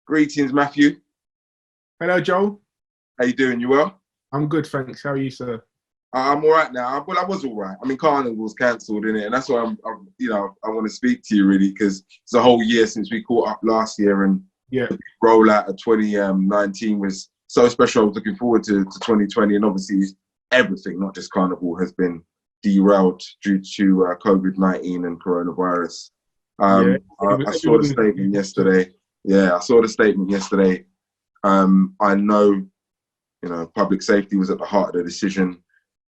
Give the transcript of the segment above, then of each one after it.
Greetings, Matthew. Hello, Joel. How you doing? You well? I'm good, thanks. How are you, sir? I'm all right now. Well, I was all right. I mean, Carnival's cancelled, innit? And that's why I want to speak to you really, because it's a whole year since we caught up last year, and yeah, the rollout of 2019 was so special. I was looking forward to 2020, and obviously everything, not just Carnival, has been derailed due to COVID-19 and coronavirus. I saw the statement yesterday. Yeah, I saw the statement yesterday. I know, public safety was at the heart of the decision.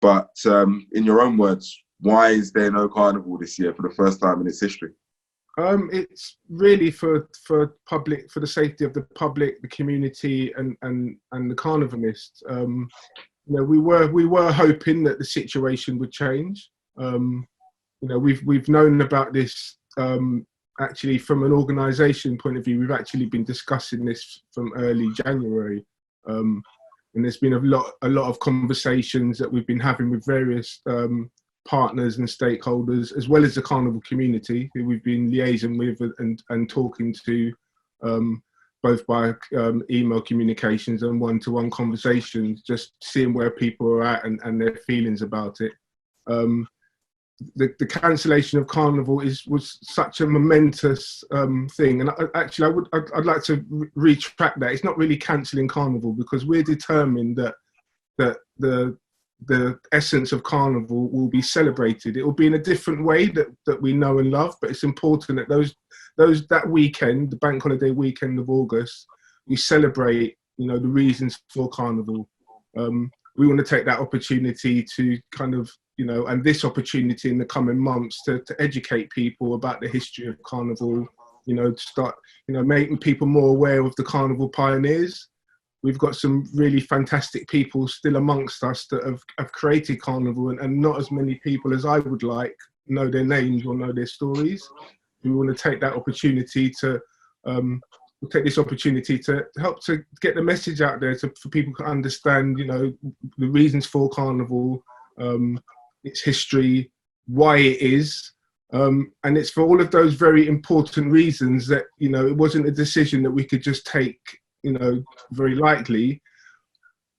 But in your own words, why is there no Carnival this year for the first time in its history? It's really for the safety of the public, the community, and the carnivalists. We were hoping that the situation would change. We've known about this actually from an organisation point of view. We've actually been discussing this from early January. And there's been a lot of conversations that we've been having with various partners and stakeholders, as well as the Carnival community, who we've been liaising with and talking to, both by email communications and one-to-one conversations, just seeing where people are at and their feelings about it. The cancellation of Carnival was such a momentous thing, and I'd like to retract that. It's not really cancelling Carnival, because we're determined that the essence of Carnival will be celebrated. It will be in a different way that we know and love, but it's important that that weekend, the bank holiday weekend of August, we celebrate the reasons for Carnival. We want to take that opportunity to kind of and this opportunity in the coming months to educate people about the history of Carnival, to start, making people more aware of the Carnival pioneers. We've got some really fantastic people still amongst us that have created Carnival, and not as many people as I would like know their names or know their stories. We want to take that opportunity to help to get the message out there for people to understand, the reasons for Carnival, its history, why it is, and it's for all of those very important reasons that it wasn't a decision that we could just take very lightly.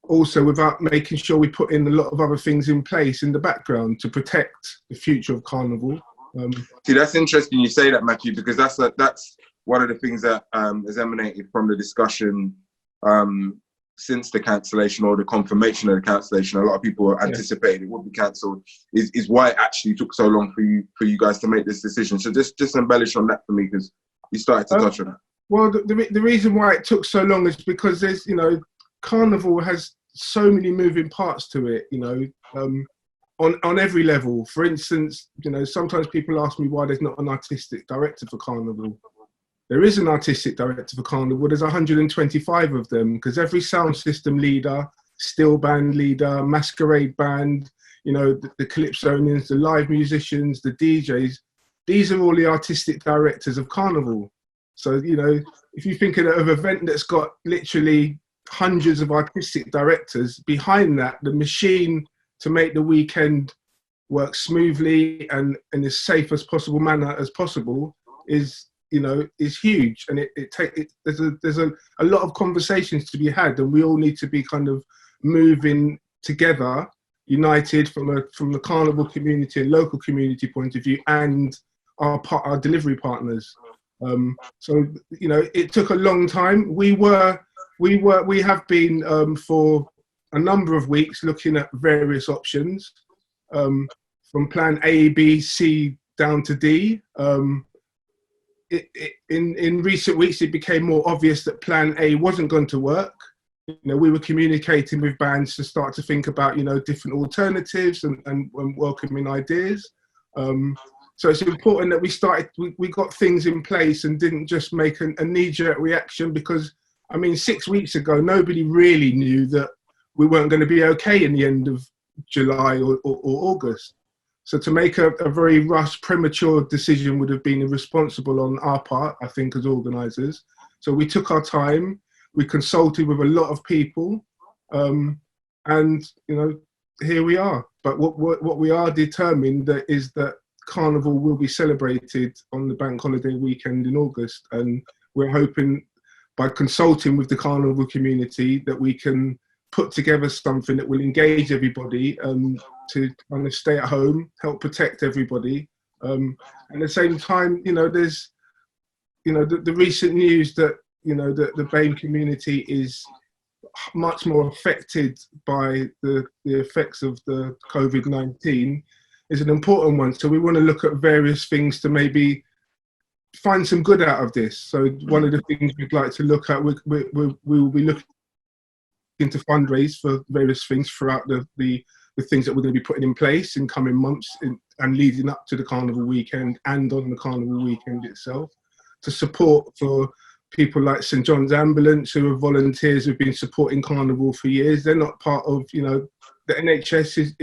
Also, without making sure we put in a lot of other things in place in the background to protect the future of Carnival. See, that's interesting you say that, Matthew, because that's one of the things that has emanated from the discussion since the cancellation, or the confirmation of the cancellation. A lot of people anticipated it would be cancelled, is why it actually took so long for you guys to make this decision. So just embellish on that for me, because you started to touch on that. Well, the reason why it took so long is because there's, Carnival has so many moving parts to it, on every level. For instance, sometimes people ask me why there's not an artistic director for Carnival. There is an artistic director for Carnival. There's 125 of them, because every sound system leader, still band leader, masquerade band, the calypsonians, the live musicians, the DJs, these are all the artistic directors of Carnival. So, if you think of an event that's got literally hundreds of artistic directors, behind that, the machine to make the weekend work smoothly and in as safe as possible manner as possible is huge. And there's a lot of conversations to be had, and we all need to be kind of moving together, united from the Carnival community and local community point of view, and our delivery partners. So it took a long time. We have been for a number of weeks looking at various options, from plan A, B, C down to D. In recent weeks, it became more obvious that plan A wasn't going to work. We were communicating with bands to start to think about, different alternatives and welcoming ideas. So it's important that we got things in place and didn't just make a knee-jerk reaction, because, 6 weeks ago, nobody really knew that we weren't going to be okay in the end of July or August. So to make a very rushed, premature decision would have been irresponsible on our part, I think, as organisers. So we took our time, we consulted with a lot of people, and here we are. But what we are determined is that Carnival will be celebrated on the bank holiday weekend in August, and we're hoping by consulting with the carnival community, that we can put together something that will engage everybody to kind of stay at home, help protect everybody. At the same time, there's, the recent news that, that the BAME community is much more affected by the effects of the COVID-19 is an important one. So we want to look at various things to maybe find some good out of this. So one of the things we'd like to look at, we will be looking to fundraise for various things throughout the things that we're going to be putting in place in coming months and leading up to the carnival weekend and on the carnival weekend itself, to support for people like St John's Ambulance, who are volunteers who've been supporting carnival for years. They're not part of, the NHS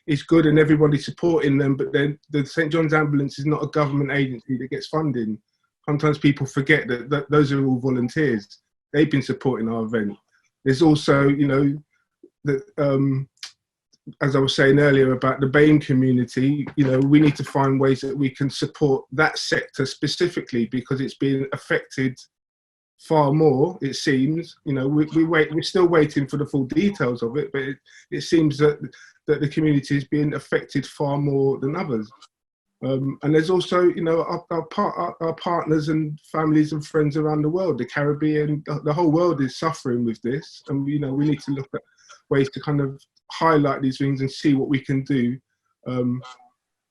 is good and everybody's supporting them, but then the St John's Ambulance is not a government agency that gets funding. Sometimes people forget that those are all volunteers. They've been supporting our event. There's also, as I was saying earlier about the BAME community, we need to find ways that we can support that sector specifically, because it's been affected far more, it seems. We're still waiting for the full details of it, but it seems that the community is being affected far more than others. And there's also, our partners and families and friends around the world, the Caribbean, the whole world is suffering with this. And, we need to look at ways to kind of highlight these things and see what we can do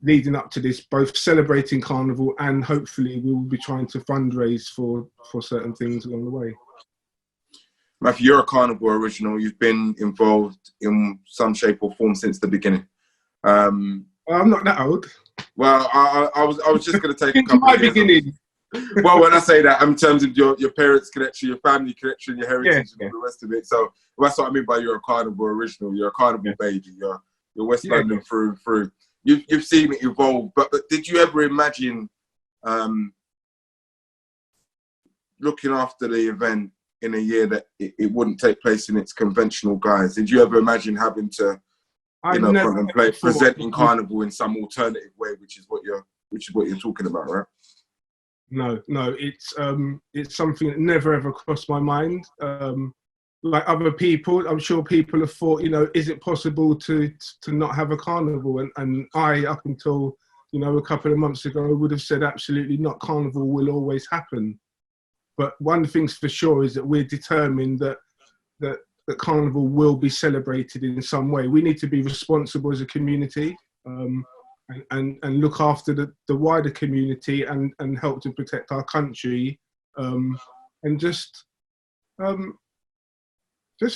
leading up to this, both celebrating carnival and hopefully we will be trying to fundraise for certain things along the way. Matthew, you're a carnival original. You've been involved in some shape or form since the beginning. I'm not that old. Well, I was just going to take a couple my of years beginning. Well, when I say that, in terms of your parents' connection, your family connection, your heritage, and all the rest of it. So that's what I mean by you're a carnival original. You're a carnival baby. You're West London through and through. You've seen it evolve, but did you ever imagine looking after the event in a year that it wouldn't take place in its conventional guise? Did you ever imagine having to, contemplate presenting carnival in some alternative way, which is what you're talking about, right? No, it's something that never ever crossed my mind. Like other people, I'm sure people have thought, is it possible to not have a carnival? And I, up until, a couple of months ago, would have said absolutely not. Carnival will always happen. But one thing's for sure is that we're determined that carnival will be celebrated in some way. We need to be responsible as a community and look after the wider community and help to protect our country and just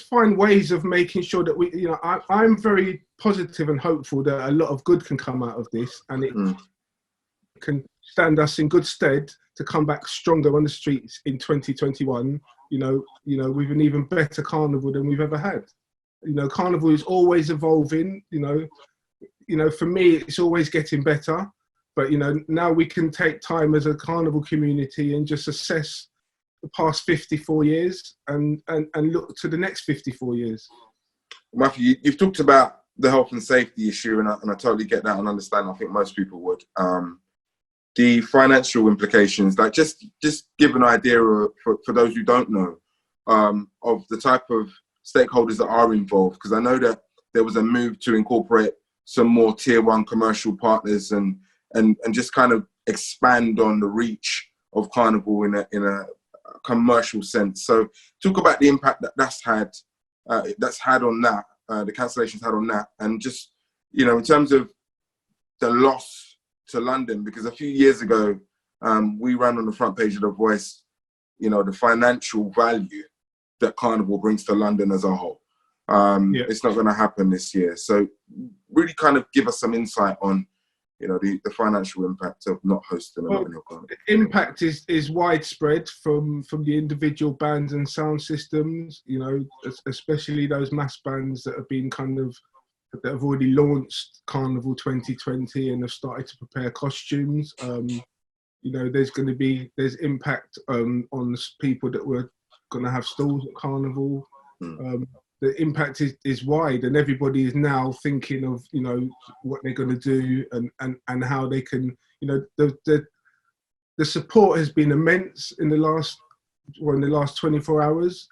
find ways of making sure that we, I'm very positive and hopeful that a lot of good can come out of this, and it can stand us in good stead to come back stronger on the streets in 2021, with an even better carnival than we've ever had. Carnival is always evolving, for me, it's always getting better, but, now we can take time as a carnival community and just assess the past 54 years and look to the next 54 years. Matthew, you've talked about the health and safety issue, and I totally get that and understand. I think most people would. The financial implications, like just give an idea for those who don't know of the type of stakeholders that are involved, because I know that there was a move to incorporate some more tier one commercial partners and just kind of expand on the reach of carnival in a commercial sense. So talk about the impact that's had on that, the cancellations had on that, and just, in terms of the loss to London, because a few years ago we ran on the front page of The Voice, the financial value that carnival brings to London as a whole. It's not going to happen this year. So really kind of give us some insight on, the financial impact of not hosting an annual carnival. The impact is widespread from the individual bands and sound systems, especially those mass bands that have been that have already launched Carnival 2020 and have started to prepare costumes. There's impact on people that were going to have stalls at Carnival. The impact is wide, and everybody is now thinking of what they're going to do and how they can. The support has been immense in the last in the last 24 hours.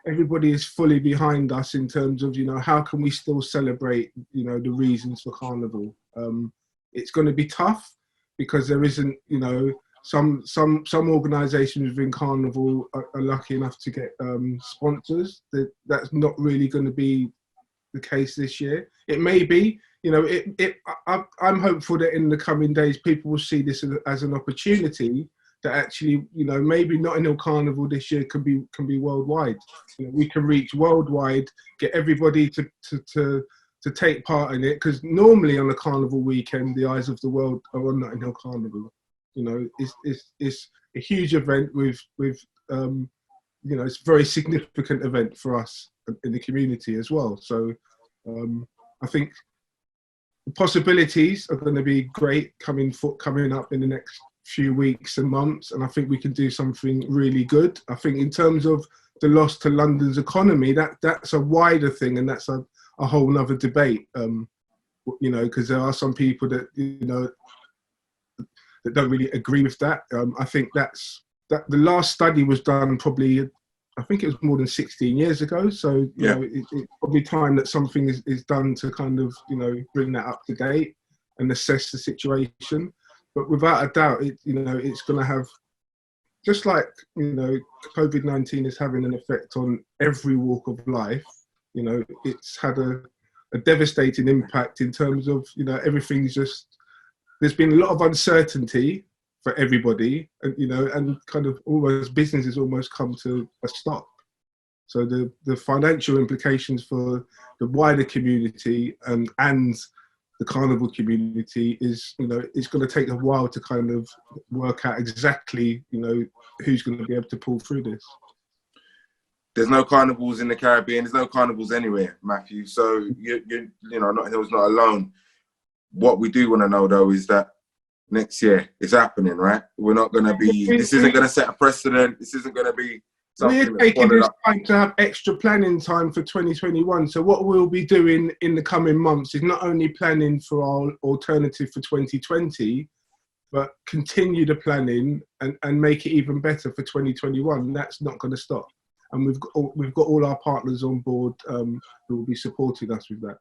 Everybody is fully behind us in terms of, how can we still celebrate, the reasons for Carnival. It's going to be tough because there isn't, some organisations within Carnival are lucky enough to get sponsors. That's not really going to be the case this year. It may be, I'm hopeful that in the coming days people will see this as an opportunity that actually, maybe Notting Hill Carnival this year can be worldwide. We can reach worldwide, get everybody to take part in it, because normally on a carnival weekend, the eyes of the world are on Notting Hill Carnival. It's a huge event with it's a very significant event for us in the community as well. So I think the possibilities are going to be great coming up in the next few weeks and months, and I think we can do something really good. I think in terms of the loss to London's economy, that's a wider thing, and that's a whole nother debate. Because there are some people that that don't really agree with that. I think that the last study was done probably, I think it was more than 16 years ago. So it's probably time that something is done to kind of bring that up to date and assess the situation. But without a doubt, it's going to have, just like COVID-19 is having an effect on every walk of life. It's had a devastating impact in terms of everything's just. There's been a lot of uncertainty for everybody, and kind of almost business has almost come to a stop. So the financial implications for the wider community and the carnival community is, it's going to take a while to kind of work out exactly, who's going to be able to pull through this. There's no carnivals in the Caribbean. There's no carnivals anywhere, Matthew. So Notting Hill's not alone. What we do want to know though is that next year it's happening, right? We're not going to be. This isn't going to set a precedent. This isn't going to be. We're taking this time to have extra planning time for 2021. So what we'll be doing in the coming months is not only planning for our alternative for 2020, but continue the planning and make it even better for 2021. That's not going to stop. And we've got all our partners on board who will be supporting us with that.